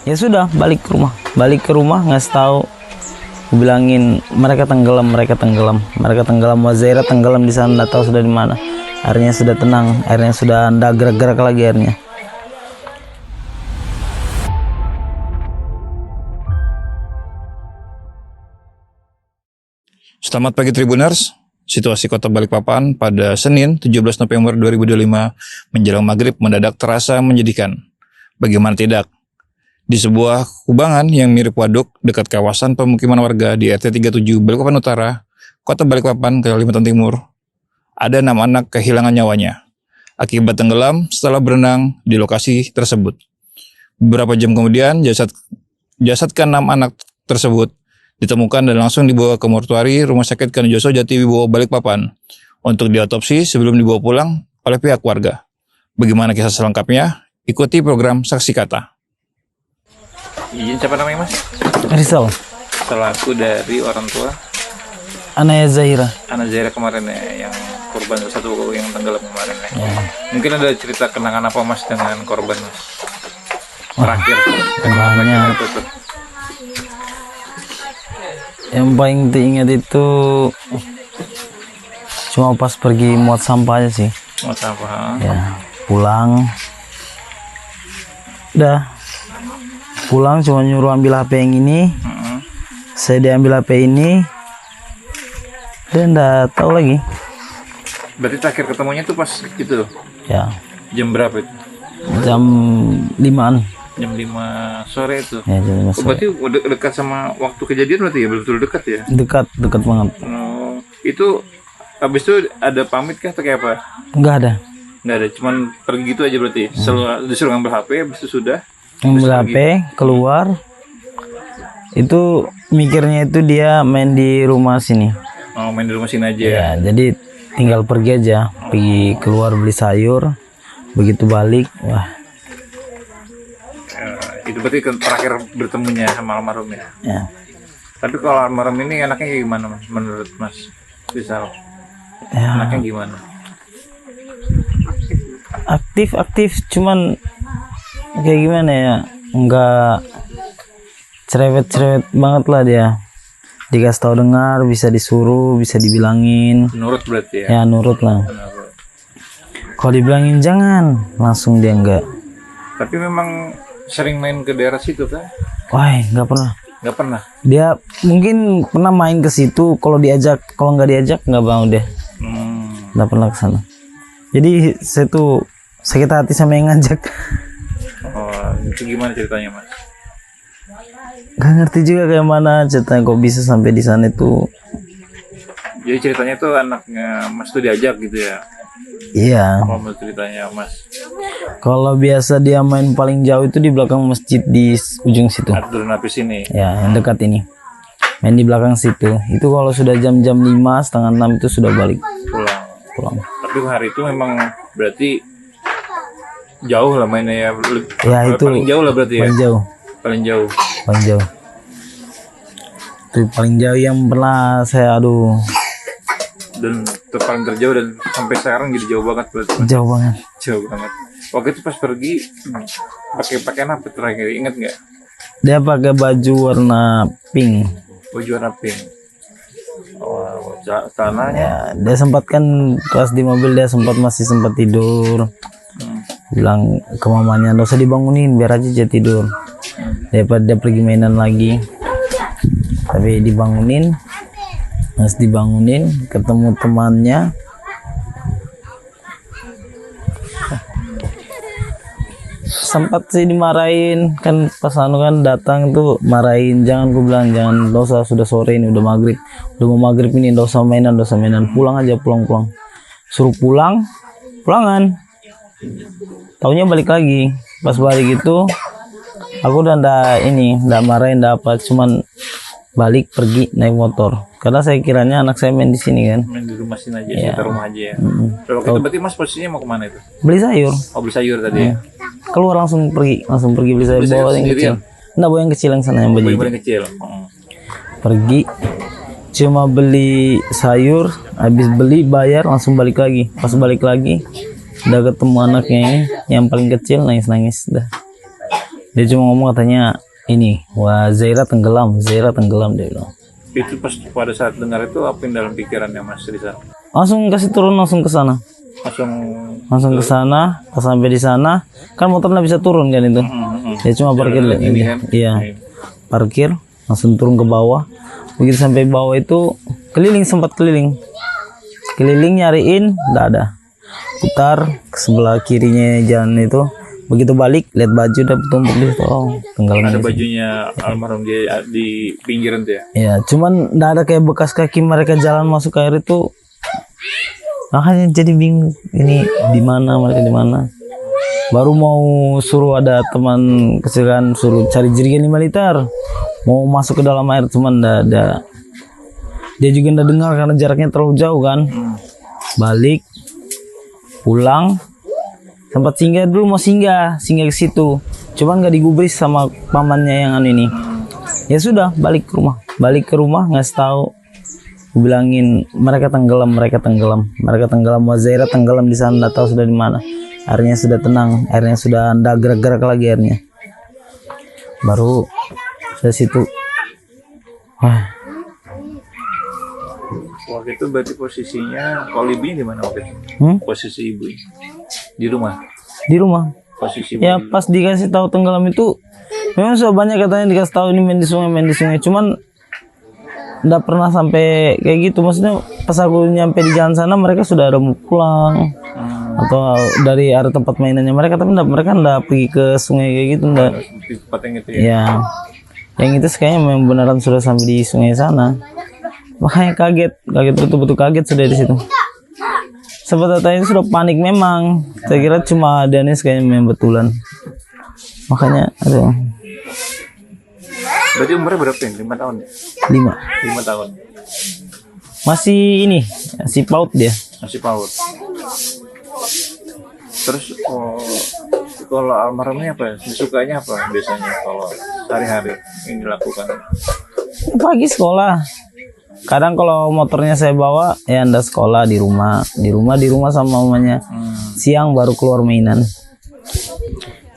Ya sudah, balik ke rumah ngasih tahu, bilangin mereka tenggelam. Wazaira tenggelam di sana, nggak tahu sudah di mana. Airnya sudah tenang, airnya sudah ndak gerak-gerak lagi airnya. Selamat pagi Tribuners. Situasi Kota Balikpapan pada Senin 17 November 2025 menjelang maghrib mendadak terasa menyedihkan. Bagaimana tidak? Di sebuah kubangan yang mirip waduk dekat kawasan pemukiman warga di RT 37 Balikpapan Utara, Kota Balikpapan, Kalimantan Timur, ada 6 anak kehilangan nyawanya akibat tenggelam setelah berenang di lokasi tersebut. Beberapa jam kemudian jasad ke-6 anak tersebut ditemukan dan langsung dibawa ke mortuari Rumah Sakit Kanijoso Jatiwibowo Balikpapan untuk diotopsi sebelum dibawa pulang oleh pihak warga. Bagaimana kisah selengkapnya? Ikuti program Saksi Kata. Izin siapa namanya Mas? Rizal, Selaku dari orang tua Anaya Zahira. Ana Zaira kemarin ya, yang korban satu yang tenggelam kemarin ya. Mungkin ada cerita kenangan apa Mas dengan korban Mas? Terakhir. Banyak. Yang paling diingat itu cuma pas pergi muat sampah aja sih. Muat sampah. Ya, pulang cuma nyuruh ambil HP yang ini. Saya diambil HP ini dan nggak tahu lagi. Berarti terakhir ketemunya tuh pas gitu. Ya, Jam berapa itu? jam 5-an. Jam 5 sore itu. Ya, jam 5 sore. Berarti udah dekat sama waktu kejadian berarti ya, betul dekat ya? Dekat banget. Oh, itu habis itu ada pamit kah atau kayak apa? Nggak ada. Nggak ada, cuman pergi gitu aja berarti. Selalu disuruh ngambil HP, habis itu sudah. Ngambil HP, keluar. Itu mikirnya itu dia main di rumah sini. Oh, main di rumah sini aja. Ya, jadi tinggal pergi aja, pergi keluar beli sayur. Begitu balik, wah. Itu berarti terakhir bertemunya sama almarhum ya. Ya. Tapi kalau almarhum ini anaknya kayak gimana Mas? Menurut Mas Rizal, Ya, anaknya gimana? aktif, cuman kayak gimana ya, nggak cerewet banget lah dia. Dikasih tahu dengar, bisa disuruh, bisa dibilangin. Menurut berarti ya? Ya nurut lah. Kalau dibilangin jangan, langsung dia enggak. Tapi memang sering main ke daerah situ kan? Wah, nggak pernah. Nggak pernah? Dia mungkin pernah main ke situ, kalau diajak, kalau nggak diajak nggak mau deh. Nggak pernah ke sana. Jadi saya tuh sakit hati sama yang ngajak. Oh, itu gimana ceritanya Mas? Gak ngerti juga kayak mana ceritanya kok bisa sampai di sana itu. Jadi ceritanya tuh anaknya Mas tuh diajak gitu ya? Iya. Kalau menurut ceritanya Mas? Kalau biasa dia main paling jauh itu di belakang masjid di ujung situ. Abdul Nafis ini? Ya, yang dekat ini. Main di belakang situ. Itu kalau sudah jam-jam 5, setengah 6 itu sudah balik pulang. Tapi hari itu memang berarti jauh lah mainnya ya? Ya itu paling jauh lah berarti ya? Paling jauh. Itu paling jauh yang pernah saya Dan paling terjauh dan sampai sekarang jadi jauh banget berarti. jauh banget. Jauh banget. Waktu itu pas pergi pakai pakaian apa terakhir, inget nggak? Dia pakai baju warna pink. Baju warna pink. Oh, celananya? Ya, dia sempat kan pas di mobil dia masih sempat tidur. Bilang ke mamanya, "Nggak usah dibangunin, biar aja dia tidur." Daripada dia pergi mainan lagi. Tapi dibangunin, ketemu temannya. Sempat sih dimarahin kan pas kan datang tuh marahin, jangan, gue bilang jangan, dosa, sudah sore ini, udah mau maghrib ini, dosa mainan, pulang aja, pulang, suruh pulangan, taunya balik lagi. Pas balik itu aku udah ndak marahin, ndak apa, cuman balik pergi naik motor karena saya kiranya anak saya main di sini kan, Main di rumah sini aja, Ya. sekitar rumah aja ya. Waktu itu berarti Mas posisinya mau kemana itu? beli sayur. Oh, beli sayur tadi ya? Keluar langsung pergi beli sayur, Beli sayur bawa yang sendirian? kecil. Nggak, bawa yang kecil yang sana yang baju. Beli kecil. Pergi cuma beli sayur, habis beli bayar langsung balik lagi. Pas balik lagi udah ketemu anaknya ini yang paling kecil, nangis dah. Dia cuma ngomong katanya ini, wah Zaira tenggelam dia bilang. Itu pas pada saat dengar itu apa yang dalam pikirannya Mas di sana? Langsung kasih turun langsung ke sana. Langsung ke sana, pas sampai di sana kan motor nggak bisa turun kan itu. Dia cuma parkir ini kan? iya. Parkir, langsung turun ke bawah. Begitu sampai bawah itu sempat keliling nyariin, nggak ada. Putar ke sebelah kirinya jalan itu. Begitu balik, lihat baju udah tumpuk di situ. Oh, tenggelam. Ada bajunya almarhum dia di pinggiran tuh ya? Ya, cuman nggak ada kayak bekas kaki mereka jalan masuk ke air itu. Makanya jadi bingung, ini di mana mereka di mana. Baru mau suruh ada teman kecil kan, suruh cari jerigen 5 liter. Mau masuk ke dalam air cuman nggak ada. Dia juga nggak dengar karena jaraknya terlalu jauh kan. Balik, pulang. Sempat singgah dulu, mau singgah ke situ. Cuman nggak digubris sama pamannya yang ini. Ya sudah, balik ke rumah ngasih tahu. Gue bilangin mereka tenggelam. Wah Zaira tenggelam di sana, nggak tahu sudah di mana. Airnya sudah tenang, airnya sudah nggak gerak-gerak lagi airnya. Baru dari situ. Wah. Waktu itu berarti posisinya kalau ibunya di mana waktu itu? Posisi ibu di rumah. Posisi ibu Ya pas dikasih tahu tenggelam itu memang sudah banyak katanya dikasih tahu ini main di sungai. Cuman nggak pernah sampai kayak gitu. Maksudnya pas aku nyampe di jalan sana mereka sudah ada mau pulang atau dari arah tempat mainannya mereka, tapi mereka nggak pergi ke sungai kayak gitu, nggak. di tempat yang itu ya. Ya, yang itu kayaknya memang beneran sudah sampai di sungai sana. Makanya kaget betul-betul kaget sudah di situ. Sempat tadi sudah panik memang. Saya kira cuma Danis kayaknya memang betulan. Makanya aduh. Berarti umurnya berapa ya? 5 tahun ya? 5 tahun. Masih ini, si PAUD dia. Masih PAUD. Terus kalau almarhumnya apa? Disukanya apa biasanya kalau sehari-hari ini dilakukan? Pagi sekolah. Kadang kalau motornya saya bawa ya anda sekolah di rumah sama mamanya. Siang baru keluar mainan.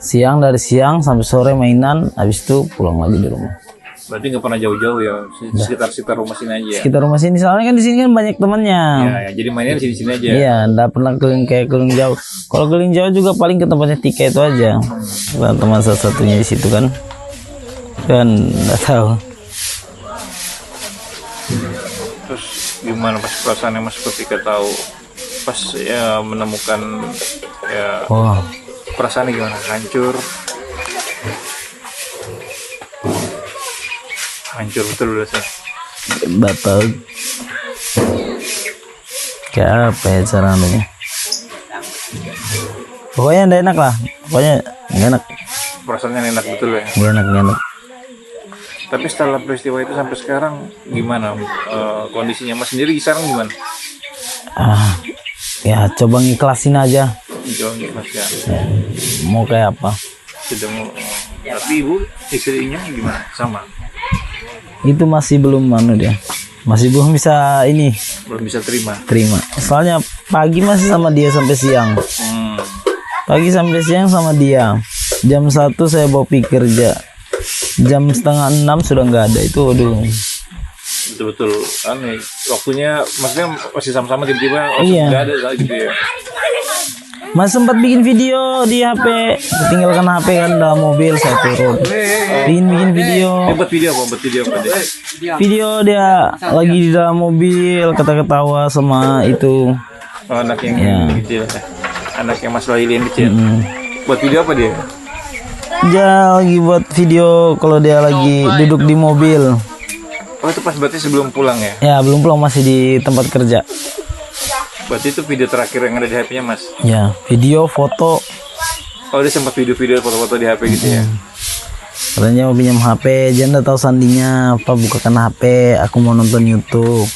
Dari siang sampai sore mainan, habis itu pulang lagi di rumah. Berarti nggak pernah jauh-jauh ya, sekitar rumah sini aja ya? Sekitar rumah sini, soalnya kan di sini kan banyak temannya. Ya, jadi mainnya di sini-sini aja. Iya, enggak pernah keliling jauh. Kalau keliling jauh juga paling ke tempatnya Tika itu aja. Nah, teman satu-satunya di situ kan. Kan enggak tahu. Terus gimana pas perasaannya Mas ketika tahu pas ya menemukan ya Wah, perasaannya gimana? Hancur betul rasanya. enggak tahu. Kayak apa ya caranya? Pokoknya enggak enak lah. Pokoknya enggak enak. Perasaannya enak betul ya. Enggak enak. Tapi setelah peristiwa itu sampai sekarang gimana kondisinya Mas sendiri sekarang gimana? Ya coba ngiklasin aja. Jauh Mas ya. Mau kayak apa? Sudah mau. Tapi ibu istrinya gimana? Sama. Itu masih belum dia. Masih belum bisa Belum bisa terima. Soalnya pagi masih sama dia sampai siang. Pagi sampai siang sama dia. Jam 1 saya bawa pergi kerja. Jam 5:30 sudah nggak ada. Itu aduh. Betul-betul aneh. Waktunya maksudnya masih sama-sama tiba-tiba Iya. nggak ada gitu ya. Mas sempat bikin video di HP, ketinggalkan HP kan dalam mobil, saya turun. Bikin video. Buat video apa deh? Video dia lagi di dalam mobil, ketawa sama itu. Oh, anak yang Ya. kecil. Anak yang Mas Laili yang kecil. Buat video apa dia? Dia lagi buat video kalau dia lagi duduk di mobil. Oh, itu pas berarti sebelum pulang ya? Ya belum pulang, masih di tempat kerja. Berarti itu video terakhir yang ada di HP-nya Mas? Ya, video, foto. Oh, dia sempat video-video foto-foto di HP gitu ya? Katanya mau pinjam HP, dia nggak tahu sandinya. Pak bukakan HP, aku mau nonton YouTube.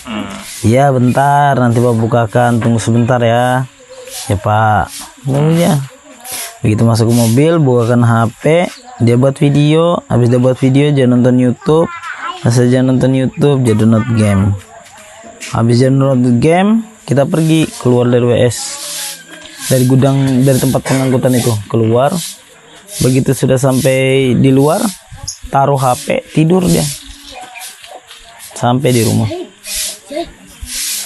Iya bentar, nanti Pak bukakan, tunggu sebentar ya. Ya Pak, ya. Begitu masuk ke mobil, bukakan HP, dia buat video. Habis dia buat video, dia nonton YouTube. Dia nonton YouTube, dia download game. Habis dia download game, kita pergi keluar dari WS, dari gudang, dari tempat pengangkutan itu keluar. Begitu sudah sampai di luar, taruh HP, tidur dia. Sampai di rumah.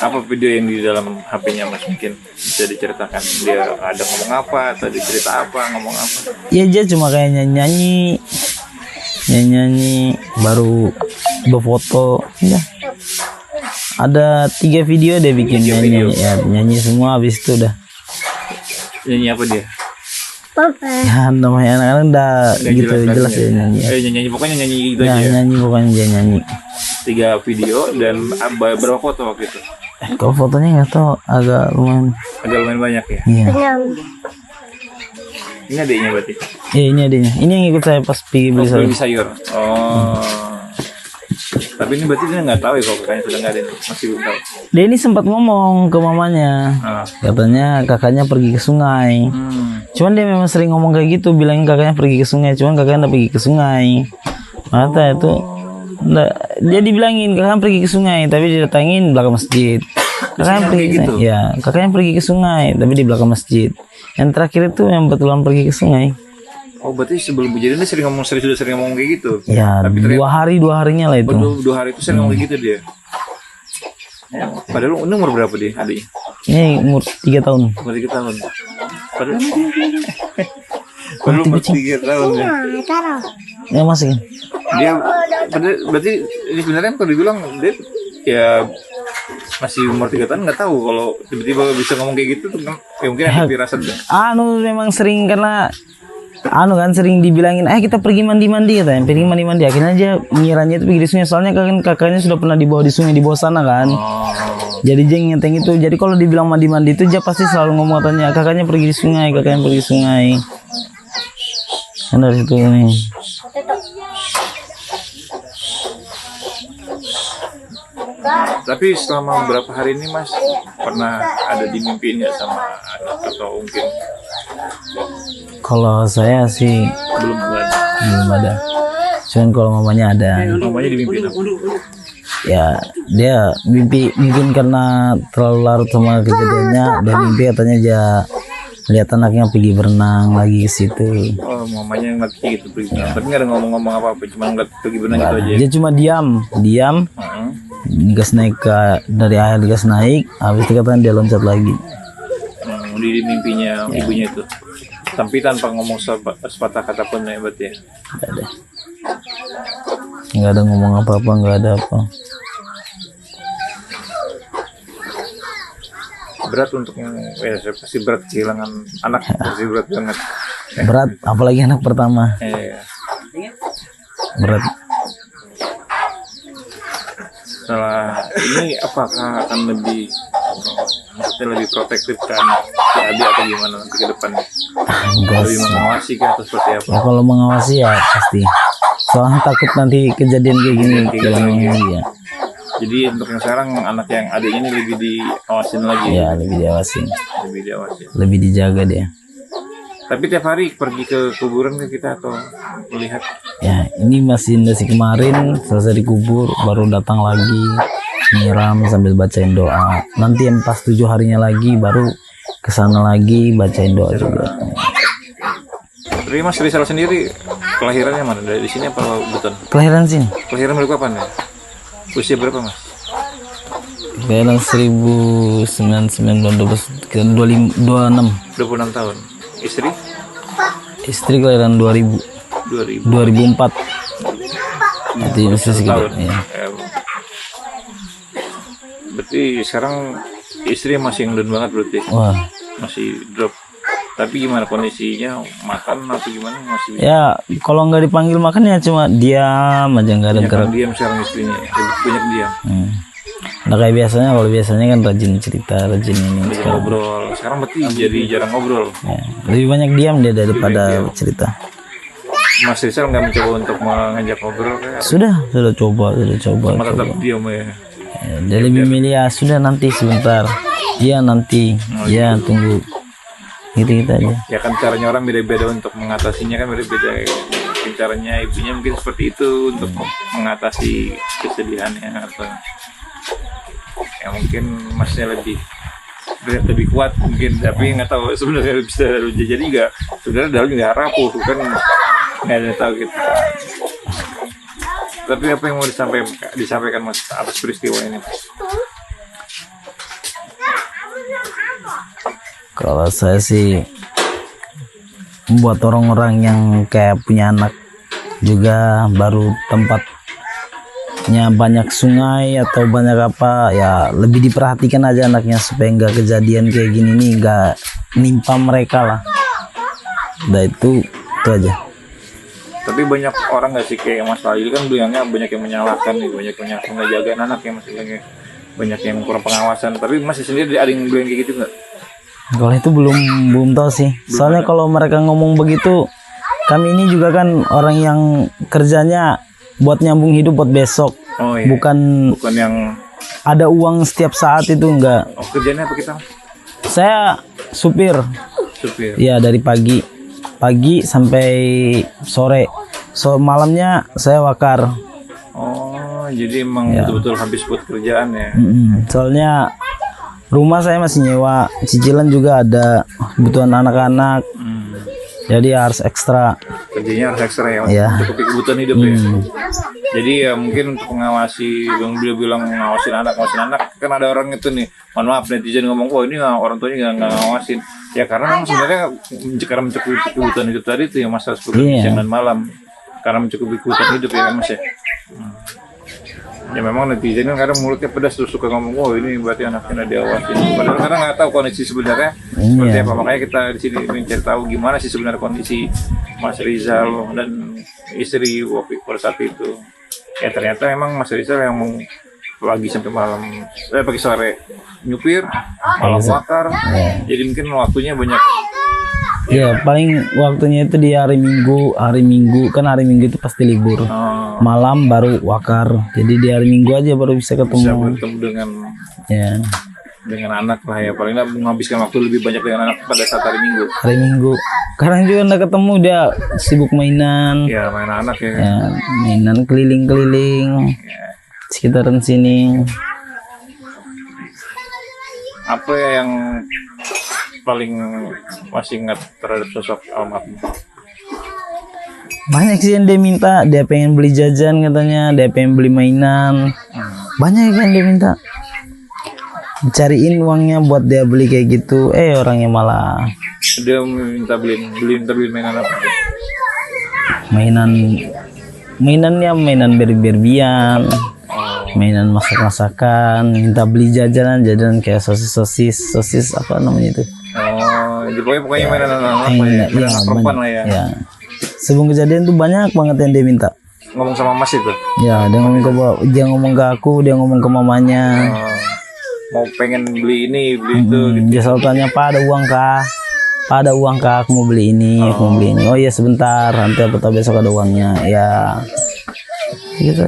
Apa video yang di dalam HP-nya Mas, mungkin bisa diceritakan? Dia ada ngomong apa atau dicerita apa, ngomong apa? Ya dia cuma kayak nyanyi, baru berfoto. Ya. Ada 3 video dia bikin nyanyi, ya, nyanyi semua, habis itu udah. Nyanyi apa dia? Ya namanya anak-anak udah Nggak gitu jelas kan ya nyanyi. nyanyi pokoknya nyanyi gitu Ya, aja. nyanyi pokoknya dia nyanyi. 3 video dan berapa foto waktu itu? Kalau fotonya nggak tahu, agak lumayan. Agak lumayan banyak ya. Iya. Ini adiknya berarti. Ya ini adanya. Ini yang ikut saya pas pergi beli sayur. Beli sayur. Oh. Tapi ini berarti dia nggak tahu ya kalau kakaknya sudah nggak ada ini. Masih belum tahu. Dia ini sempat ngomong ke mamanya. Ah. Katanya kakaknya pergi ke sungai. Cuman dia memang sering ngomong kayak gitu, bilangin kakaknya pergi ke sungai. Cuman kakaknya nggak pergi ke sungai. Mata itu dia dibilangin kakaknya pergi ke sungai, tapi didatangin belakang masjid. Kakaknya pergi ke gitu? ya, kakaknya pergi ke sungai, tapi di belakang masjid. Yang terakhir itu yang betulan pergi ke sungai. Oh berarti sebelum kejadian dia sudah sering ngomong kayak gitu. Ya, Tapi 2 harinya lah itu. 2 hari itu sering ngomong kayak gitu dia. Ya, padahal umur berapa dia adiknya? Ini umur 3 tahun. Umur 3 tahun. Padahal umur 3 tahun ya. Ya masih kan? Dia berarti ini sebenarnya kalau dibilang dia ya masih umur 3 tahun nggak tahu kalau tiba-tiba bisa ngomong kayak gitu tuh kan ya mungkin ada firasat ya. Memang sering karena kan sering dibilangin kita pergi mandi katanya, pergi mandi akhirnya aja ngiranya itu pergi di sungai, soalnya kan kakaknya sudah pernah dibawa di sungai di bawah sana kan. Jadi dia ngeteng itu, jadi kalau dibilang mandi itu dia pasti selalu ngomong katanya kakaknya pergi di sungai kan dari situ nih. Tapi selama beberapa hari ini Mas pernah ada di mimpi nggak sama anak atau mungkin Kalau saya sih belum ada. Cuman kalau mamanya ada. mamanya di mimpi apa? Ya dia mimpi mungkin karena terlalu larut sama kejadiannya, dan mimpi katanya dia lihat anaknya pergi berenang lagi ke situ. Oh mamanya yang ngeliat kayak gitu pergi berenang. Tapi nggak ada ngomong-ngomong apa-apa, cuma ngeliat pergi berenang gitu aja. Dia cuma diam, gas naik dari air, gas naik, habis itu katanya dia loncat lagi. Di mimpinya ibunya itu. Tapi tanpa ngomong sepatah kata pun ya berarti ya. Nggak ada ngomong apa-apa, nggak ada apa. Berat untuk yang pasti berat kehilangan anak, pasti berat banget. Berat, apalagi anak pertama. Berat. Setelah ini apakah akan maksudnya lebih protektif ke anak si adik atau gimana nanti ke depan? Lebih mengawasi kah atau seperti apa? Ya, kalau mengawasi ya pasti. Soalnya takut nanti kejadian kayak gini ya. Jadi untuk yang sekarang anak yang adiknya ini lebih diawasin lagi. Ya, lebih diawasin. Lebih diawasin. Lebih dijaga dia. Tapi tiap hari pergi ke kuburan ke kita atau melihat? Ya, ini masih kemarin selesai dikubur, baru datang lagi nyiram sambil bacain doa. Nanti yang pas 7 harinya lagi baru kesana lagi bacain doa juga. Tapi Mas Rizal sendiri kelahirannya mana? Dari sini apa Buton? Kelahiran sini. Kelahiran dari kapan ya? Usia berapa Mas? Kelahiran 1926. 26 tahun. Istri? Istri kelahiran 2004. Berarti masih sekitar. Ya. Berarti sekarang istri masih ngedon banget berarti. Wah. Masih drop. Tapi gimana kondisinya, makan atau gimana masih? Ya kalau nggak dipanggil makan ya cuma diam aja, nggak ada gerak. Diam sekarang istrinya, lebih banyak diam. Nah kayak biasanya, kalau biasanya kan rajin cerita, rajin ini. Sekarang ngobrol. Sekarang berarti jadi jarang ngobrol. Ya, lebih banyak diam dia daripada cerita. Mas Rizal nggak mencoba untuk mengajak ngobrol kayak? Sudah coba. Cuma tetap diam ya. Ya, dia lebih milih ya sudah nanti sebentar. Iya nanti. Ya tunggu. Gitu aja. Ya kan caranya orang beda-beda untuk mengatasinya kan beda-beda. Mungkin caranya ibunya mungkin seperti itu untuk mengatasi kesedihannya atau ya mungkin masnya lebih lebih kuat mungkin, tapi nggak tahu sebenarnya bisa jadi nggak, sebenarnya dalam nggak rapuh kan, nggak ada yang tahu gitu. Tapi apa yang mau disampaikan Mas atas peristiwa ini? Kalau saya sih buat orang-orang yang kayak punya anak juga baru tempatnya banyak sungai atau banyak apa ya, lebih diperhatikan aja anaknya supaya nggak kejadian kayak gini nih, nggak nimpa mereka lah. Udah itu aja. Tapi banyak orang nggak sih kayak Mas Fadil kan bilangnya banyak yang menyalahkan nih, banyak yang nggak jaga anak ya Mas, bilangnya banyak yang kurang pengawasan. Tapi Mas sendiri ada yang bilang kayak gitu nggak? Kalau itu belum tahu sih. Soalnya kalau mereka ngomong begitu, kami ini juga kan orang yang kerjanya buat nyambung hidup buat besok. Oh iya. Bukan yang ada uang setiap saat itu, enggak. oh, kerjanya apa kita? Saya supir. Supir. Ya, dari pagi sampai sore. Malamnya saya wakar. Oh, jadi emang Ya. betul-betul habis buat kerjaan ya. Soalnya rumah saya masih nyewa, cicilan juga ada, kebutuhan anak-anak. Jadi harus ekstra. Kerjanya harus ekstra ya, Iya. mencukupi kebutuhan hidup ya. Jadi ya mungkin untuk mengawasi, yang dia bilang ngawasin anak, kan ada orang itu nih, mohon maaf netizen ngomong, wah ini orang tuanya nggak ngawasin. Ya karena memang sebenarnya karena mencukupi kebutuhan hidup tadi itu ya, masalah seperti siang dan malam, karena mencukupi kebutuhan hidup ya Mas ya. Ya memang netizen kan kadang mulutnya pedas, terus suka ngomong, oh ini berarti anaknya udah diawasin. Padahal kadang nggak tahu kondisi sebenarnya seperti apa. Makanya kita di sini mencari tahu gimana sih sebenarnya kondisi Mas Rizal dan istri pada saat itu. Ya ternyata memang Mas Rizal yang mau pagi sampai malam, pagi sore nyupir, malam wakar. Jadi mungkin waktunya banyak. Ya paling waktunya itu di hari Minggu kan hari Minggu itu pasti libur. Malam baru wakar. Jadi di hari Minggu aja baru bisa ketemu. Dengan anak lah ya, paling nggak menghabiskan waktu lebih banyak dengan anak pada saat hari Minggu. Hari Minggu. Sekarang juga nggak ketemu, dia sibuk mainan. Ya main anak ya. Ya, mainan keliling-keliling sekitaran sini. Apa yang paling masih ingat terhadap sosok almarhum? Banyak sih yang dia minta, dia pengen beli jajan katanya, dia pengen beli mainan. Banyak yang dia minta. Cariin uangnya buat dia beli kayak gitu, orangnya malah Dia minta beli mainan apa? Mainan berbian, mainan masak-masakan, minta beli jajanan kayak sosis apa namanya itu. Oh, pokoknya mainan anak-anak ya, mainan perempuan lah ya. Ya. Sebelum kejadian tuh banyak banget yang dia minta. Ngomong sama Mas itu? Ya, dia ngomong ke aku, dia ngomong ke mamanya. Mau pengen beli ini, beli itu. Gitu. Dia selalu tanya, Pak ada uang kah? Pak ada uang kah? Aku mau beli ini, aku mau beli ini. Oh iya sebentar, nanti apa tahu besok ada uangnya. Ya, gitu.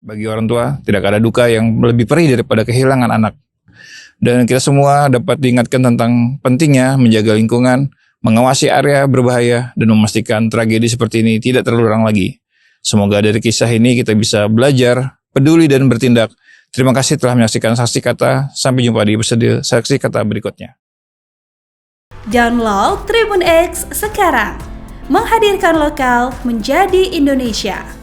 Bagi orang tua, tidak ada duka yang lebih perih daripada kehilangan anak. Dan kita semua dapat diingatkan tentang pentingnya menjaga lingkungan, mengawasi area berbahaya, dan memastikan tragedi seperti ini tidak terulang lagi. Semoga dari kisah ini kita bisa belajar, peduli, dan bertindak. Terima kasih telah menyaksikan Saksi Kata. Sampai jumpa di episode Saksi Kata berikutnya. Download Tribun X sekarang. Menghadirkan lokal menjadi Indonesia.